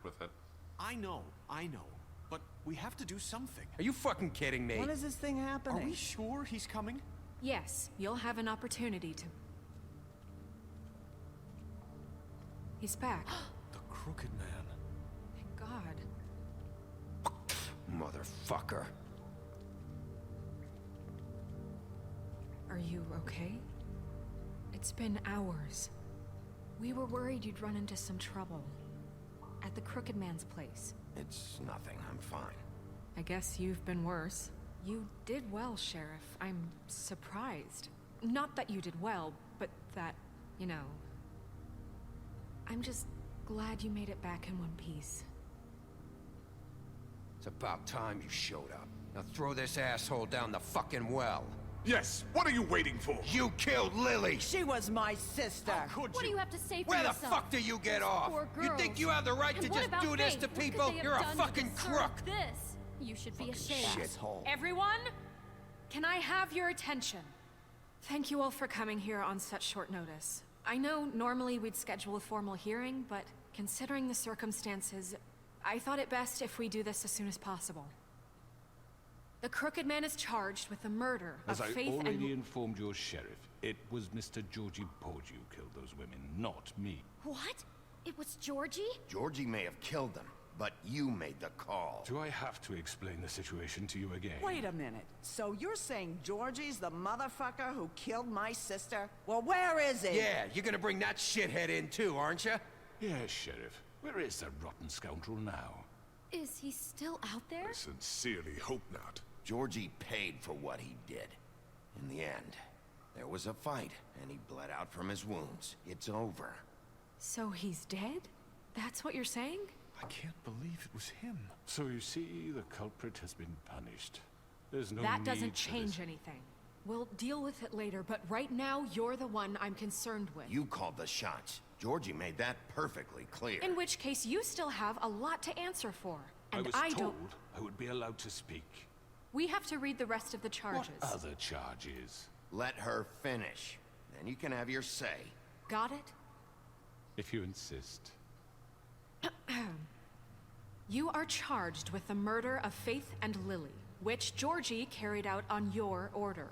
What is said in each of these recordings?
with it. I know. But we have to do something. Are you fucking kidding me? When is this thing happening? Are we sure he's coming? Yes, you'll have an opportunity to... He's back. The Crooked Man. Thank God. Motherfucker. Are you okay? It's been hours. We were worried you'd run into some trouble. At the Crooked Man's place. It's nothing, I'm fine. I guess you've been worse. You did well, Sheriff. I'm surprised. Not that you did well, but that, you know... I'm just glad you made it back in one piece. It's about time you showed up. Now throw this asshole down the fucking well. Yes, what are you waiting for? You killed Lily! She was my sister. How could What do you have to say for Where the yourself? fuck do you get off? Poor You think girls. you have the right And to what just about do this Faith? to What could people? they have You're a done to fucking deserve crook! This. You should be ashamed. Shithole. Everyone, can I have your attention? Thank you all for coming here on such short notice. I know normally we'd schedule a formal hearing, but considering the circumstances, I thought it best if we do this as soon as possible. The Crooked Man is charged with the murder As of I Faith already and... informed your sheriff, it was Mr. Georgie Porgy who killed those women, not me. What? It was Georgie? Georgie may have killed them, but you made the call. Do I have to explain the situation to you again? Wait a minute. So you're saying Georgie's the motherfucker who killed my sister? Well, where is he? Yeah, you're gonna bring that shithead in too, aren't you? Yes, Sheriff. Where is that rotten scoundrel now? Is he still out there? I sincerely hope not. Georgie paid for what he did. In the end, there was a fight, and he bled out from his wounds. It's over. So he's dead? That's what you're saying? I can't believe it was him. So you see, the culprit has been punished. There's no That need doesn't for change this. anything. We'll deal with it later, but right now, you're the one I'm concerned with. You called the shots. Georgie made that perfectly clear. In which case, you still have a lot to answer for. And I was I told don't... I would be allowed to speak. We have to read the rest of the charges. What other charges? Let her finish. Then you can have your say. Got it? If you insist. You are charged with the murder of Faith and Lily, which Georgie carried out on your order,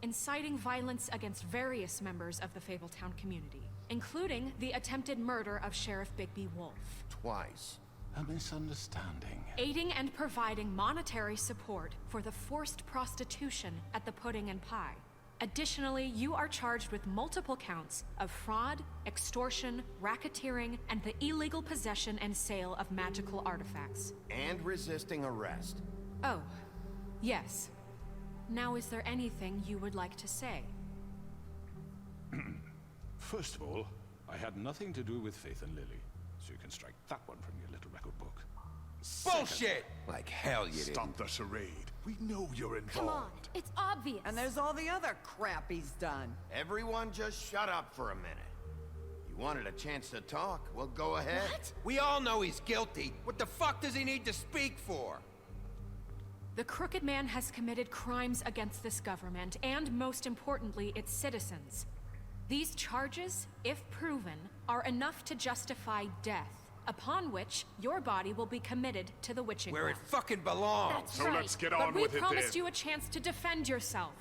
inciting violence against various members of the Fabletown community, including the attempted murder of Sheriff Bigby Wolf. Twice. A misunderstanding. Aiding and providing monetary support for the forced prostitution at the Pudding and Pie. Additionally, you are charged with multiple counts of fraud, extortion, racketeering, and the illegal possession and sale of magical artifacts. And resisting arrest. Oh, yes. Now, is there anything you would like to say? First of all, I had nothing to do with Faith and Lily, so you can strike that one from your little record book. Bullshit! Like hell you Stop didn't. the charade. We know you're involved. Come on, it's obvious. And there's all the other crap he's done. Everyone just shut up for a minute. You wanted a chance to talk? Well, go ahead. What? We all know he's guilty. What the fuck does he need to speak for? The Crooked Man has committed crimes against this government, and most importantly, its citizens. These charges, if proven, are enough to justify death, upon which your body will be committed to the witching Where well. it fucking belongs. That's So right. let's get But on we with it promised then. you a chance to defend yourself,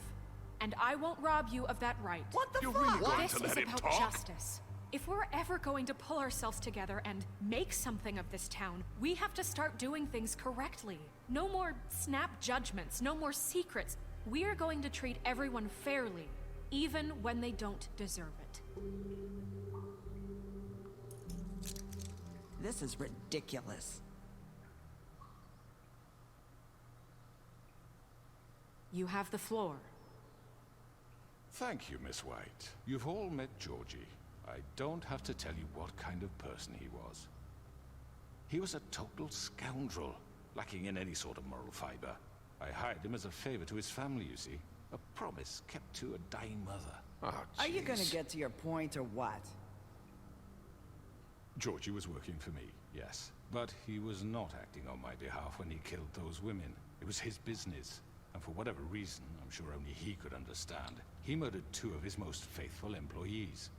and I won't rob you of that right. What the You're fuck? really going This to is let him about talk? justice. If we're ever going to pull ourselves together and make something of this town, we have to start doing things correctly. No more snap judgments, no more secrets. We are going to treat everyone fairly, even when they don't deserve it. This is ridiculous. You have the floor. Thank you, Miss White. You've all met Georgie. I don't have to tell you what kind of person he was. He was a total scoundrel, lacking in any sort of moral fiber. I hired him as a favor to his family, you see. A promise kept to a dying mother. Oh, Are you gonna jeez. get to your point or what? Georgie was working for me, yes. But he was not acting on my behalf when he killed those women. It was his business. And for whatever reason, I'm sure only he could understand, he murdered two of his most faithful employees.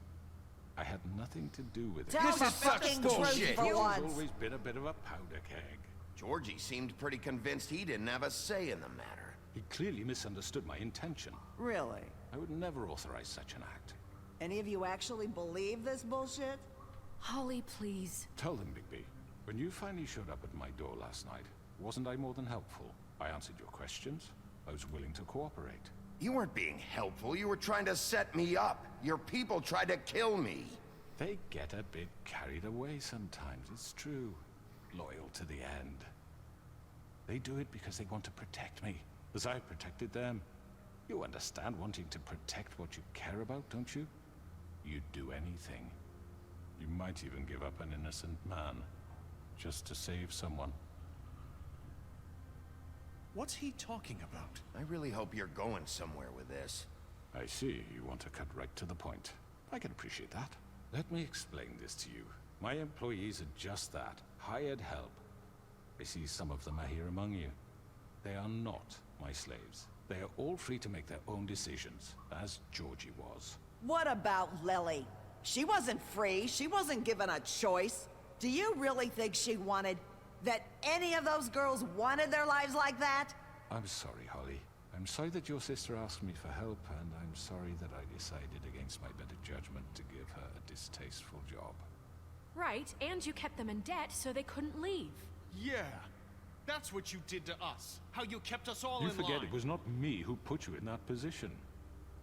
I had nothing to do with it. Tell This the is such fucking bullshit. truth for You've once. always been a bit of a powder keg. Georgie seemed pretty convinced he didn't have a say in the matter. He clearly misunderstood my intention. Really? I would never authorize such an act. Any of you actually believe this bullshit? Holly, please. Tell them, Bigby. When you finally showed up at my door last night, wasn't I more than helpful? I answered your questions. I was willing to cooperate. You weren't being helpful. You were trying to set me up. Your people tried to kill me. They get a bit carried away sometimes, it's true. Loyal to the end. They do it because they want to protect me, as I protected them. You understand wanting to protect what you care about, don't you? You'd do anything. You might even give up an innocent man, just to save someone. What's he talking about? I really hope you're going somewhere with this. I see, you want to cut right to the point. I can appreciate that. Let me explain this to you. My employees are just that, hired help. I see some of them are here among you. They are not my slaves. They are all free to make their own decisions, as Georgie was. What about Lily? She wasn't free. She wasn't given a choice. Do you really think she wanted... that any of those girls wanted their lives like that? I'm sorry, Holly. I'm sorry that your sister asked me for help, and I'm sorry that I decided against my better judgment to give her a distasteful job. Right, and you kept them in debt so they couldn't leave. Yeah, that's what you did to us. How you kept us all You in forget line. it was not me who put you in that position.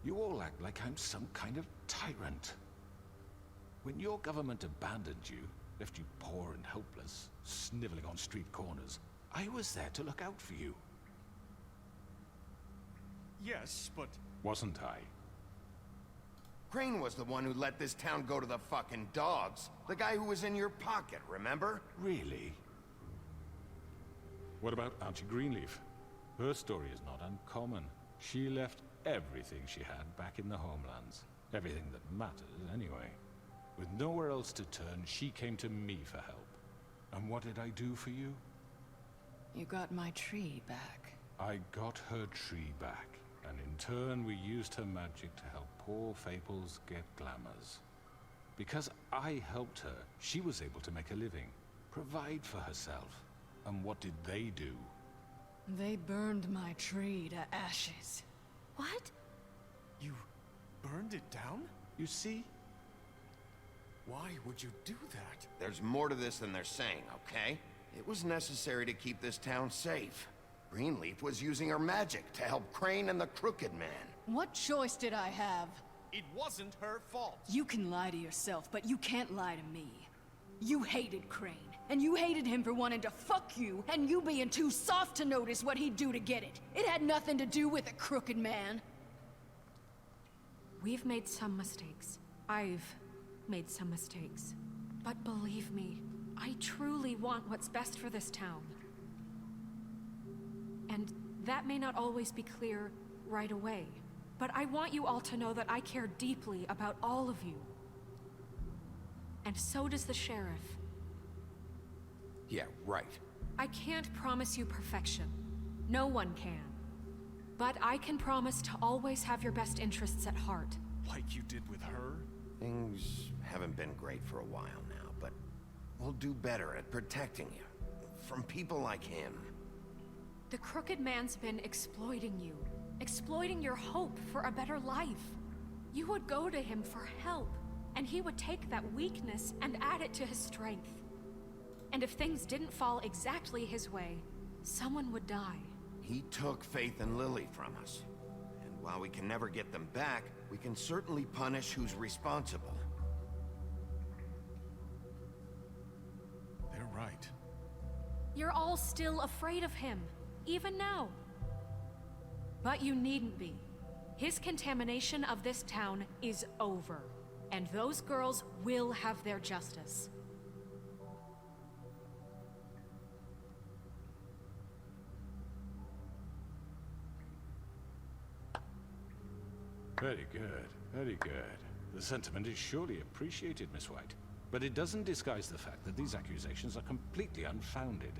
You all act like I'm some kind of tyrant. When your government abandoned you, left you poor and helpless, sniveling on street corners, I was there to look out for you. Yes, but Wasn't I? Crane was the one who let this town go to the fucking dogs. The guy who was in your pocket, remember? Really? What about Auntie Greenleaf? Her story is not uncommon. She left everything she had back in the homelands. Everything that mattered, anyway. With nowhere else to turn, she came to me for help. And what did I do for you? You got my tree back. I got her tree back, and in turn we used her magic to help poor Faples get glamours. Because I helped her, she was able to make a living, provide for herself. And what did they do? They burned my tree to ashes. What? you burned it down? You see? Why would you do that? There's more to this than they're saying, okay? It was necessary to keep this town safe. Greenleaf was using her magic to help Crane and the Crooked Man. What choice did I have? It wasn't her fault. You can lie to yourself, but you can't lie to me. You hated Crane, and you hated him for wanting to fuck you, and you being too soft to notice what he'd do to get it. It had nothing to do with the Crooked Man. We've made some mistakes. I've made some mistakes. But believe me, I truly want what's best for this town. And that may not always be clear right away. But I want you all to know that I care deeply about all of you. And so does the sheriff. Yeah, right. I can't promise you perfection. No one can. But I can promise to always have your best interests at heart. Like you did with her? Things haven't been great for a while now, but we'll do better at protecting you. From people like him. The Crooked Man's been exploiting you. Exploiting your hope for a better life. You would go to him for help, and he would take that weakness and add it to his strength. And if things didn't fall exactly his way, someone would die. He took Faith and Lily from us. And while we can never get them back, we can certainly punish who's responsible. They're right. You're all still afraid of him, even now. But you needn't be. His contamination of this town is over, and those girls will have their justice. Very good, very good. The sentiment is surely appreciated, Miss White. But it doesn't disguise the fact that these accusations are completely unfounded.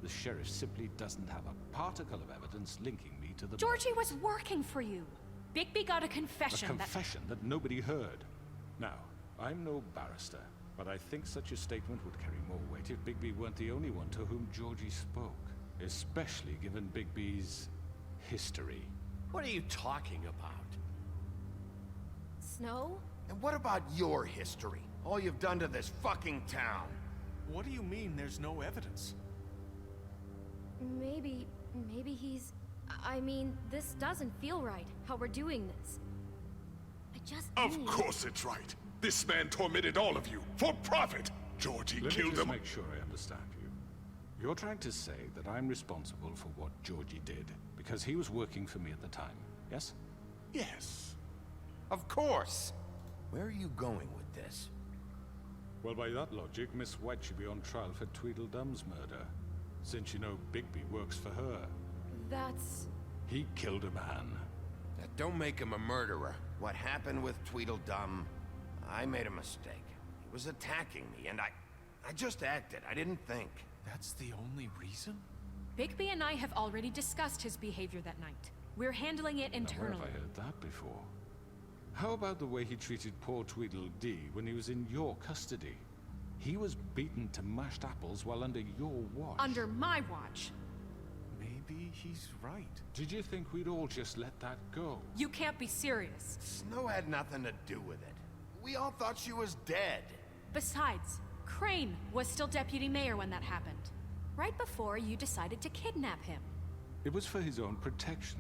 The sheriff simply doesn't have a particle of evidence linking me to the... Georgie was working for you. Bigby got a A confession confession that nobody heard. Now, I'm no barrister, but I think such a statement would carry more weight if Bigby weren't the only one to whom Georgie spoke. Especially given Bigby's history. What are you talking about? Snow? And what about your history? All you've done to this fucking town. What do you mean there's no evidence? Maybe he's... I mean, this doesn't feel right, how we're doing this. I just Of need... course it's right. This man tormented all of you, for profit! Georgie Let me killed just him. make sure I understand you. You're trying to say that I'm responsible for what Georgie did, because he was working for me at the time, yes? Yes. Of course! Where are you going with this? Well, by that logic, Miss White should be on trial for Tweedledum's murder, since you know Bigby works for her. That's... He killed a man. That don't make him a murderer. What happened with Tweedledum, I made a mistake. He was attacking me, and I just acted. I didn't think. That's the only reason? Bigby and I have already discussed his behavior that night. We're handling it Now, internally. where have I heard that before? How about the way he treated poor Tweedledee when he was in your custody? He was beaten to mashed apples while under your watch. Under my watch. Maybe he's right. Did you think we'd all just let that go? You can't be serious. Snow had nothing to do with it. We all thought she was dead. Besides, Crane was still deputy mayor when that happened. Right before you decided to kidnap him. It was for his own protection.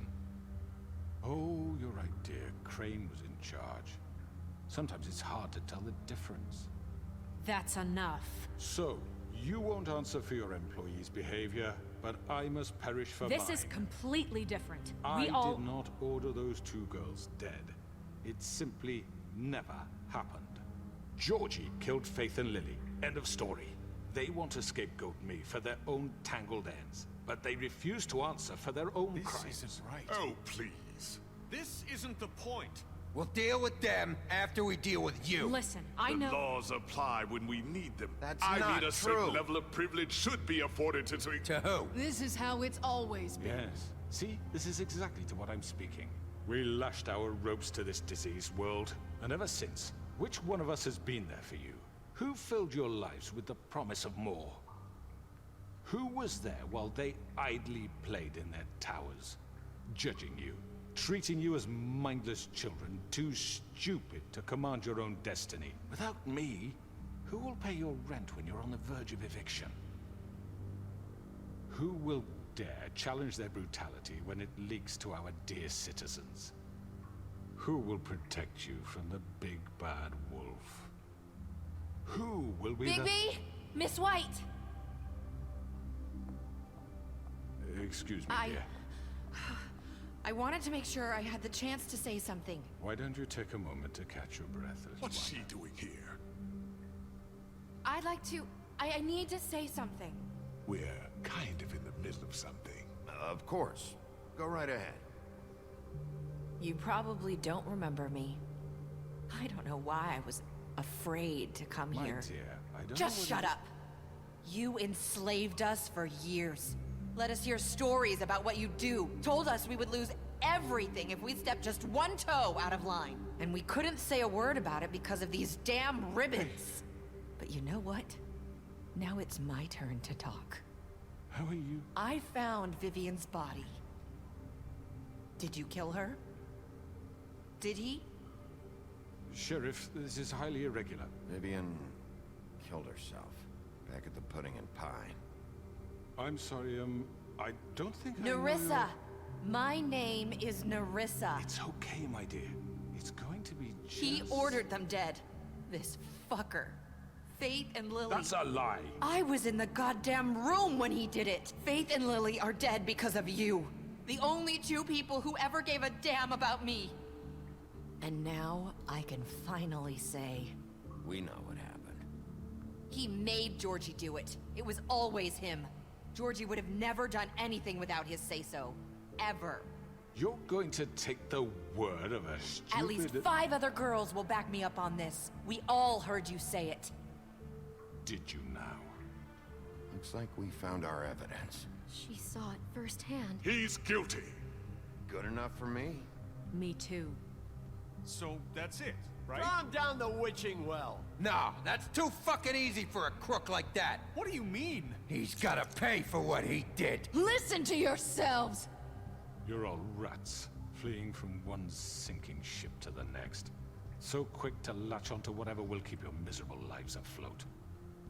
Oh, you're right, dear. Crane was in charge. Sometimes it's hard to tell the difference. That's enough. So, you won't answer for your employees' behavior, but I must perish for mine. This is completely different. I We all... did not order those two girls dead. It simply never happened. Georgie killed Faith and Lily. End of story. They want to scapegoat me for their own tangled ends, but they refuse to answer for their own This crimes. isn't right. Oh, please. This isn't the point. We'll deal with them after we deal with you. Listen, I The know... laws apply when we need them. That's I not mean, a true. certain level of privilege should be afforded to... To who? This is how it's always been. Yes. See, this is exactly to what I'm speaking. We lashed our ropes to this diseased world, and ever since, which one of us has been there for you? Who filled your lives with the promise of more? Who was there while they idly played in their towers, judging you, treating you as mindless children, too stupid to command your own destiny? Without me, who will pay your rent when you're on the verge of eviction? Who will dare challenge their brutality when it leaks to our dear citizens? Who will protect you from the big bad wolf? Who will be Bigby? Miss White! Excuse me, dear. I wanted to make sure I had the chance to say something. Why don't you take a moment to catch your breath, little What's one? she doing here? I'd like to... I need to say something. We're kind of in the middle of something. Of course. Go right ahead. You probably don't remember me. I don't know why I was afraid to come My here. dear, I don't Just know shut up. You enslaved us for years. Let us hear stories about what you do. Told us we would lose everything if we stepped just one toe out of line. And we couldn't say a word about it because of these damn ribbons. But you know what? Now it's my turn to talk. How are you? I found Vivian's body. Did you kill her? Did he? Sheriff, this is highly irregular. Vivian killed herself. Back at the Pudding and Pie. I'm sorry, I don't think I know Nerissa! your- My name is Nerissa. It's okay, my dear. It's going to be just... He ordered them dead. This fucker. Faith and Lily. That's a lie. I was in the goddamn room when he did it. Faith and Lily are dead because of you. The only two people who ever gave a damn about me. And now I can finally say, We know what happened. he made Georgie do it. It was always him. Georgie would have never done anything without his say-so. Ever. You're going to take the word of a stupid... At least 5 other girls will back me up on this. We all heard you say it. Did you now? Looks like we found our evidence. She saw it firsthand. He's guilty. Good enough for me? Me too. So that's it. right? Calm down the witching well. No, that's too fucking easy for a crook like that. What do you mean? He's gotta pay for what he did. Listen to yourselves! You're all rats, fleeing from one sinking ship to the next. So quick to latch onto whatever will keep your miserable lives afloat.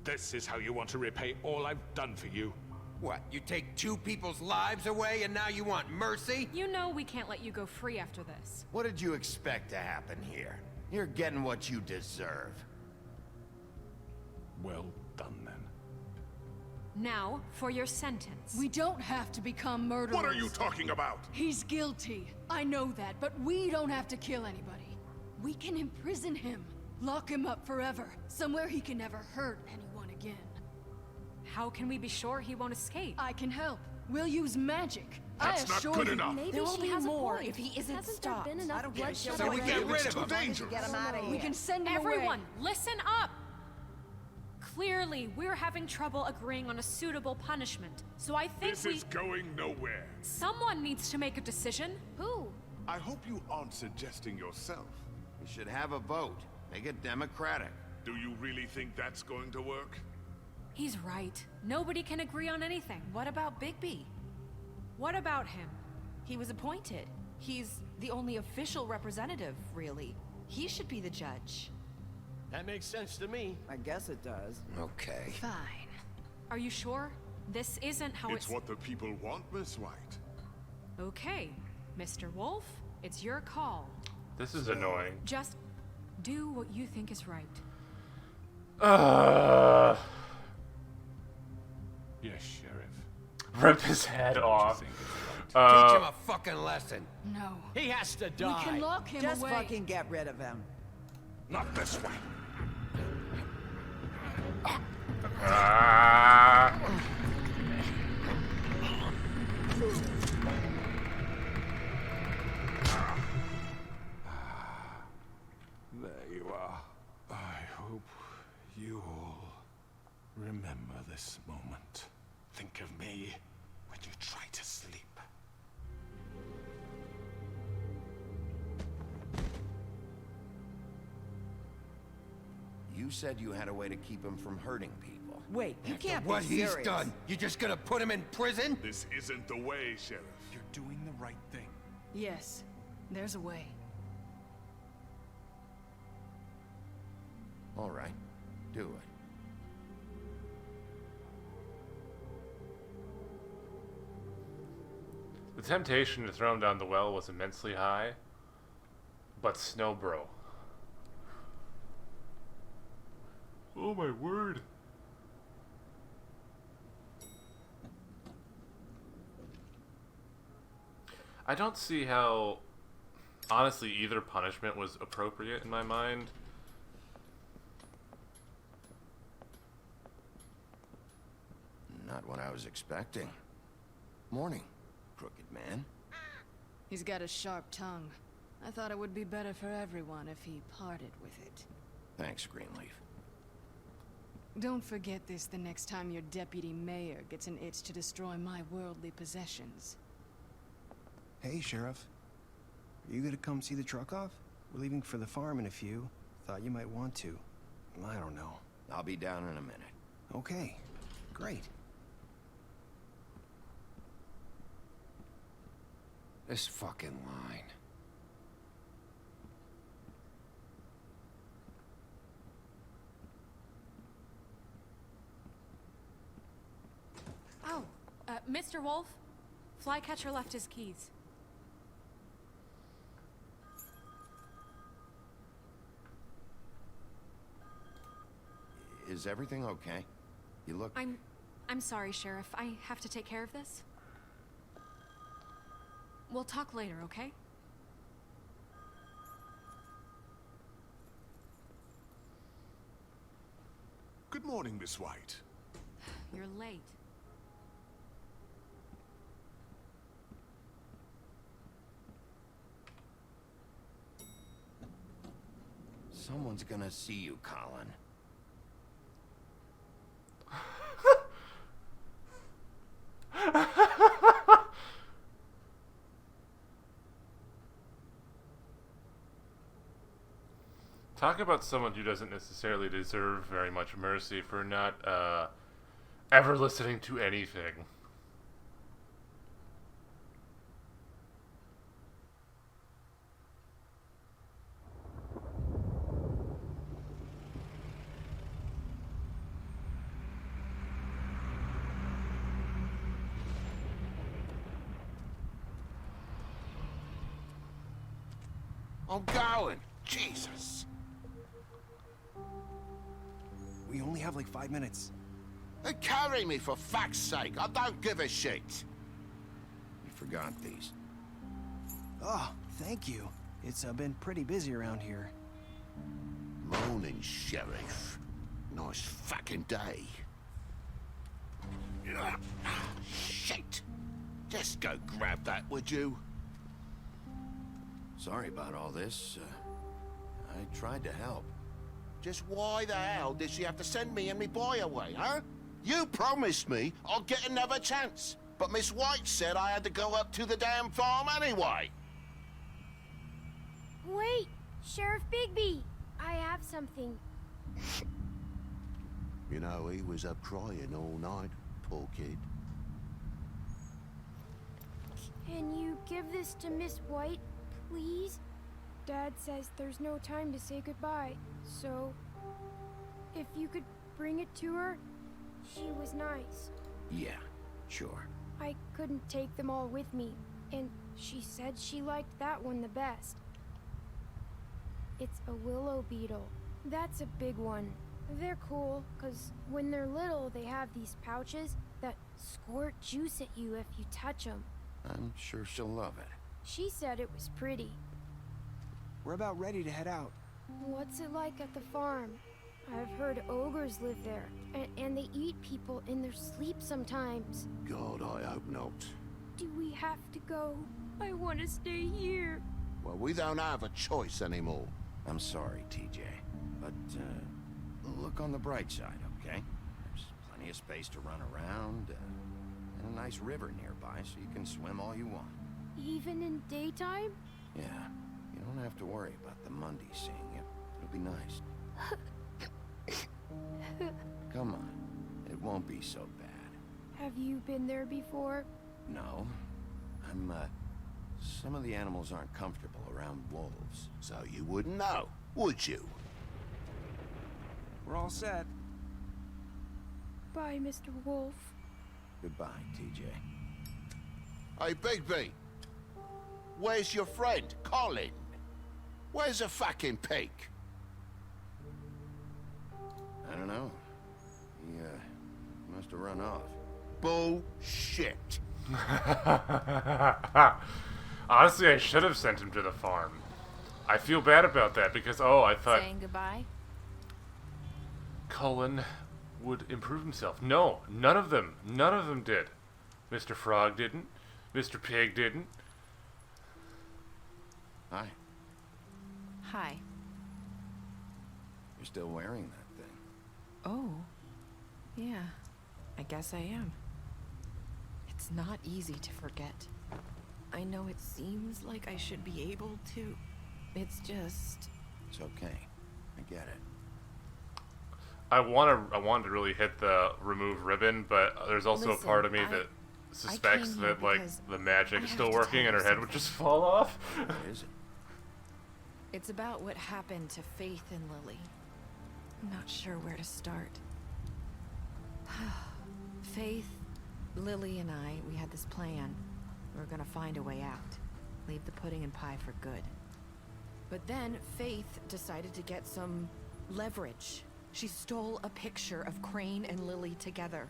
This is how you want to repay all I've done for you? What, you take two people's lives away and now you want mercy? You know we can't let you go free after this. What did you expect to happen here? You're getting what you deserve. Well done, then. Now, for your sentence. We don't have to become murderers. What are you talking about? He's guilty. I know that, but we don't have to kill anybody. We can imprison him. Lock him up forever. Somewhere he can never hurt anyone again. How can we be sure he won't escape? I can help. We'll use magic. That's I not assure good you. enough. Maybe There will she be has more a point. if he isn't Hasn't stopped. there been I enough don't give a bloodshed shit So we what already? get you do. rid It's of too him. dangerous. Get him out of here. We can send him Everyone, away. listen up! Clearly, we're having trouble agreeing on a suitable punishment. So I think This is going nowhere. someone needs to make a decision. Who? I hope you aren't suggesting yourself. We should have a vote. Make it democratic. Do you really think that's going to work? He's right. Nobody can agree on anything. What about Bigby? What about him? He was appointed. He's the only official representative, really. He should be the judge. That makes sense to me. I guess it does. Okay. Fine. Are you sure? This isn't how It's what the people want, Miss White. Okay, Mr. Wolf, it's your call. This is annoying. Just do what you think is right. Yes, Sheriff. Rip his head off. Think it's right. Teach him a fucking lesson. No. He has to We die. can lock him Just away. fucking get rid of him. Not this way. Ah. There you are. I hope you all remember this moment. Think of me when you try to sleep. You said you had a way to keep him from hurting people. Wait, you can't What be serious. he's done, you just gonna put him in prison? This isn't the way, Sheriff. You're doing the right thing. Yes, there's a way. All right, do it. The temptation to throw him down the well was immensely high, but Snowbro. Oh my word. I don't see how, honestly, either punishment was appropriate in my mind. Not what I was expecting. Morning, crooked man. He's got a sharp tongue. I thought it would be better for everyone if he parted with it. Thanks, Greenleaf. Don't forget this the next time your deputy mayor gets an itch to destroy my worldly possessions. Hey, Sheriff. Are you gonna come see the truck off? We're leaving for the farm in a few. Thought you might want to. I don't know. I'll be down in a minute. Okay, great. This fucking line. Oh, Mr. Wolf, Flycatcher left his keys. Is everything okay? You look... I'm sorry, Sheriff. I have to take care of this. We'll talk later, okay? Good morning, Miss White. You're late. Someone's gonna see you, Colin. Talk about someone who doesn't necessarily deserve very much mercy for not ever listening to anything. I'm going. Jesus. We only have like 5 minutes. Carry me for fuck's sake. I don't give a shit. You forgot these. Oh, thank you. It's been pretty busy around here. Morning, Sheriff. Nice fucking day. Shit. Just go grab that, would you? Sorry about all this. I tried to help. Just why the hell did she have to send me and me boy away, huh? You promised me I'll get another chance. But Miss White said I had to go up to the damn farm anyway. Wait, Sheriff Bigby. I have something. You know, he was up crying all night, poor kid. Can you give this to Miss White, please? Dad says there's no time to say goodbye, so if you could bring it to her, she was nice. Yeah, sure. I couldn't take them all with me, and she said she liked that one the best. It's a willow beetle. That's a big one. They're cool, 'cause when they're little, they have these pouches that squirt juice at you if you touch them. I'm sure she'll love it. She said it was pretty. We're about ready to head out. What's it like at the farm? I've heard ogres live there, and they eat people in their sleep sometimes. God, I hope not. Do we have to go? I want to stay here. Well, we don't have a choice anymore. I'm sorry, TJ, but look on the bright side, okay? There's plenty of space to run around, and a nice river nearby, so you can swim all you want. Even in daytime? Yeah, you don't have to worry about the Monday seeing you. It'll be nice. Come on, it won't be so bad. Have you been there before? No, some of the animals aren't comfortable around wolves. So you wouldn't know, would you? We're all set. Bye, Mr. Wolf. Goodbye, TJ. Hey, Bigby. Where's your friend, Colin? Where's the fucking pig? I don't know. He, must have run off. Bullshit. Honestly, I should have sent him to the farm. I feel bad about that because, I thought Saying goodbye? Cullen would improve himself. No, none of them. None of them did. Mr. Frog didn't. Mr. Pig didn't. Hi. Hi. You're still wearing that thing. Oh. Yeah. I guess I am. It's not easy to forget. I know it seems like I should be able to. It's just... It's okay. I get it. I wanted to really hit the remove ribbon, but there's also Listen, a part of me that suspects that like the magic is still working and her head would just fall off. What is it? It's about what happened to Faith and Lily. I'm not sure where to start. Faith, Lily, and I, we had this plan. We were gonna find a way out. Leave the pudding and pie for good. But then Faith decided to get some leverage. She stole a picture of Crane and Lily together.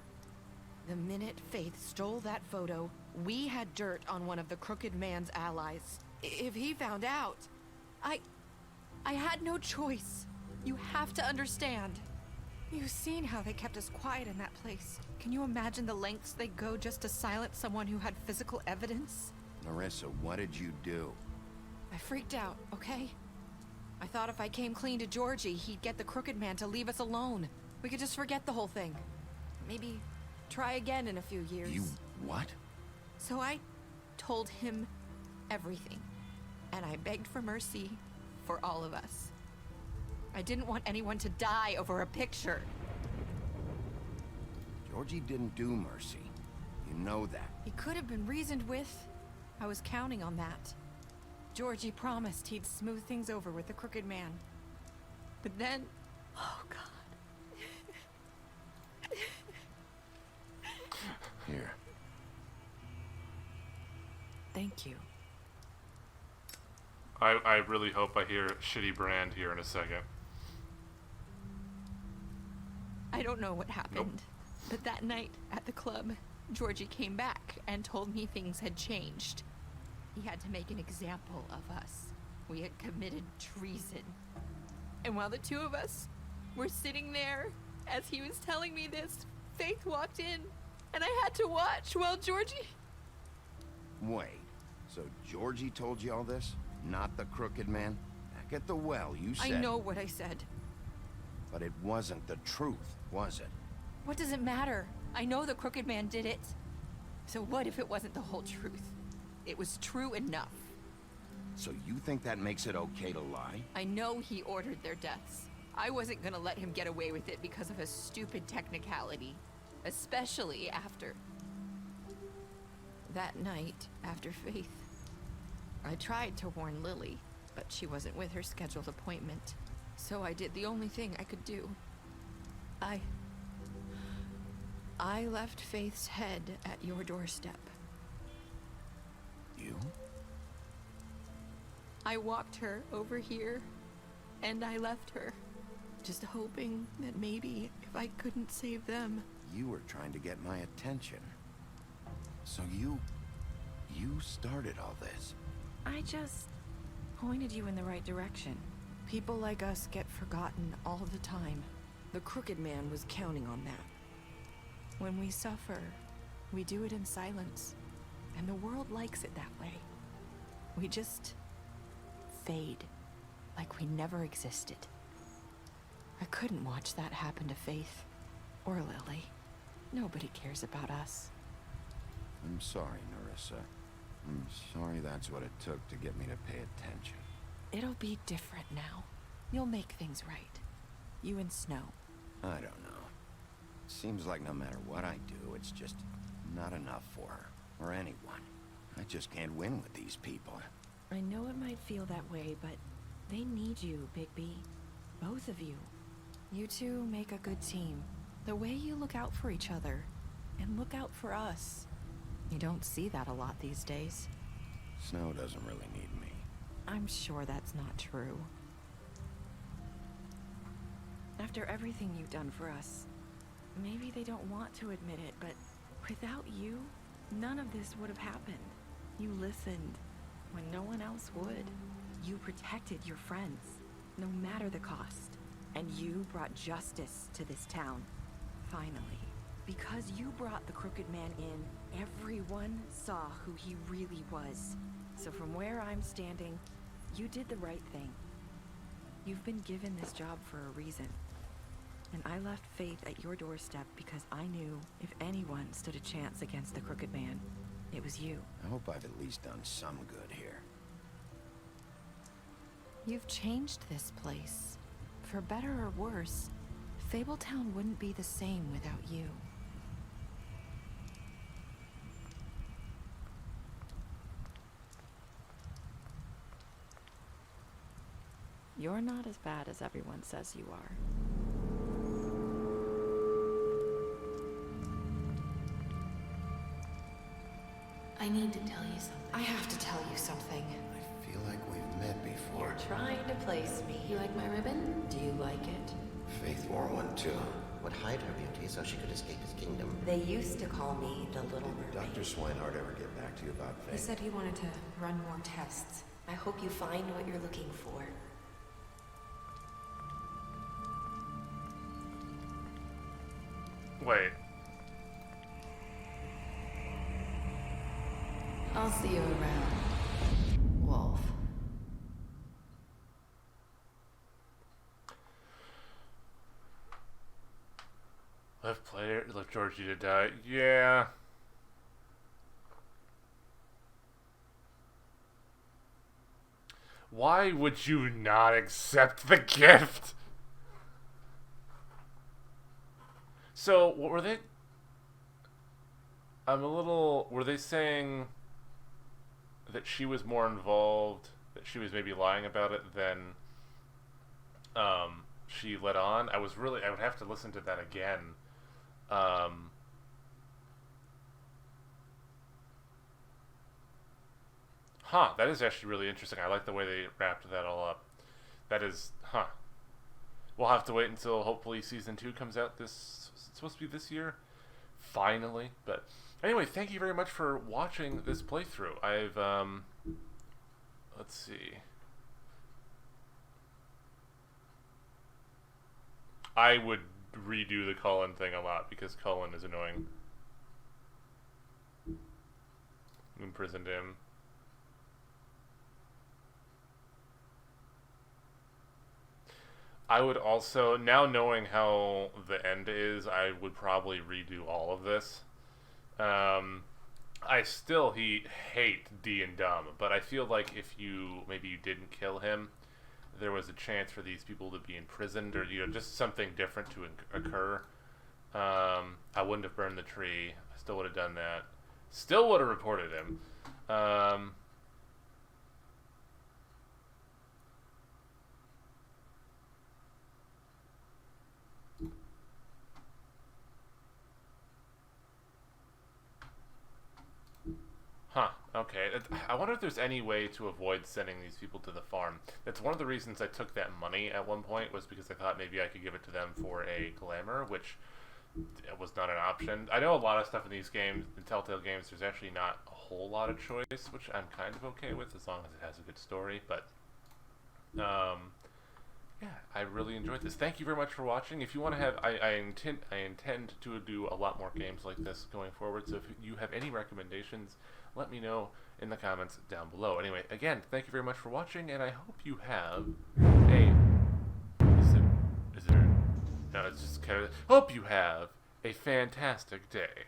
The minute Faith stole that photo, we had dirt on one of the Crooked Man's allies. If he found out, I had no choice. You have to understand. You've seen how they kept us quiet in that place. Can you imagine the lengths they go just to silence someone who had physical evidence? Marissa, what did you do? I freaked out, okay? I thought if I came clean to Georgie, he'd get the Crooked Man to leave us alone. We could just forget the whole thing. Maybe try again in a few years. You what? So I told him everything. And I begged for mercy for all of us. I didn't want anyone to die over a picture. Georgie didn't do Mercy. You know that. He could have been reasoned with. I was counting on that. Georgie promised he'd smooth things over with the Crooked Man. But then... Oh, God. Here. Thank you. I really hope I hear Shitty Brand here in a second. I don't know what happened, but that night at the club, Georgie came back and told me things had changed. He had to make an example of us. We had committed treason. And while the two of us were sitting there, as he was telling me this, Faith walked in, and I had to watch while Georgie... Wait, so Georgie told you all this? Not the Crooked Man? Back at the well, you said... I know what I said. But it wasn't the truth, was it? What does it matter? I know the Crooked Man did it. So what if it wasn't the whole truth? It was true enough. So you think that makes it okay to lie? I know he ordered their deaths. I wasn't gonna let him get away with it because of a stupid technicality. Especially after... that night, after Faith. I tried to warn Lily, but she wasn't with her scheduled appointment. So I did the only thing I could do. I left Faith's head at your doorstep. You? I walked her over here, and I left her. Just hoping that maybe if I couldn't save them... You were trying to get my attention. So you started all this. I just pointed you in the right direction. People like us get forgotten all the time. The Crooked Man was counting on that. When we suffer, we do it in silence. And the world likes it that way. We just fade, like we never existed. I couldn't watch that happen to Faith, or Lily. Nobody cares about us. I'm sorry, Nerissa. I'm sorry that's what it took to get me to pay attention. It'll be different now. You'll make things right. You and Snow. I don't know. Seems like no matter what I do, it's just not enough for her, or anyone. I just can't win with these people. I know it might feel that way, but they need you, Bigby. Both of you. You two make a good team. The way you look out for each other, and look out for us. You don't see that a lot these days. Snow doesn't really need me. I'm sure that's not true. After everything you've done for us, maybe they don't want to admit it, but without you, none of this would have happened. You listened when no one else would. You protected your friends, no matter the cost. And you brought justice to this town. Finally. Because you brought the Crooked Man in, everyone saw who he really was. So from where I'm standing, you did the right thing. You've been given this job for a reason. And I left Faith at your doorstep because I knew if anyone stood a chance against the Crooked Man, it was you. I hope I've at least done some good here. You've changed this place. For better or worse, Fabletown wouldn't be the same without you. You're not as bad as everyone says you are. I need to tell you something. I have to tell you something. I feel like we've met before. You're trying to place me. You like my ribbon? Do you like it? Faith wore one too. Would hide her beauty so she could escape his kingdom. They used to call me the Little Did Mermaid. Dr. Swinehart ever get back to you about Faith? He said he wanted to run more tests. I hope you find what you're looking for. Wait. I'll see you around, Wolf. Left Georgie to die. Yeah. Why would you not accept the gift? So, what were they... I'm a little... Were they saying that she was more involved, that she was maybe lying about it than she let on? I would have to listen to that again. Huh, that is actually really interesting. I like the way they wrapped that all up. That is, huh. We'll have to wait until hopefully season 2 comes out it's supposed to be this year? Finally. But anyway, thank you very much for watching this playthrough. I've, let's see. I would redo the Cullen thing a lot because Cullen is annoying. Imprisoned him. I would also, now knowing how the end is, I would probably redo all of this. I still hate D and Dumb, but I feel like if maybe you didn't kill him, there was a chance for these people to be imprisoned, or just something different to occur. I wouldn't have burned the tree. I still would have done that. Still would have reported him. Huh, okay. I wonder if there's any way to avoid sending these people to the farm. That's one of the reasons I took that money at one point, was because I thought maybe I could give it to them for a glamour, which was not an option. I know a lot of stuff in these games, in Telltale games, there's actually not a whole lot of choice, which I'm kind of okay with as long as it has a good story, but yeah, I really enjoyed this. Thank you very much for watching. If you want to have, I intend to do a lot more games like this going forward, so if you have any recommendations, let me know in the comments down below. Anyway, again, thank you very much for watching, and I hope you have a... No, it's just kind of... Hope you have a fantastic day.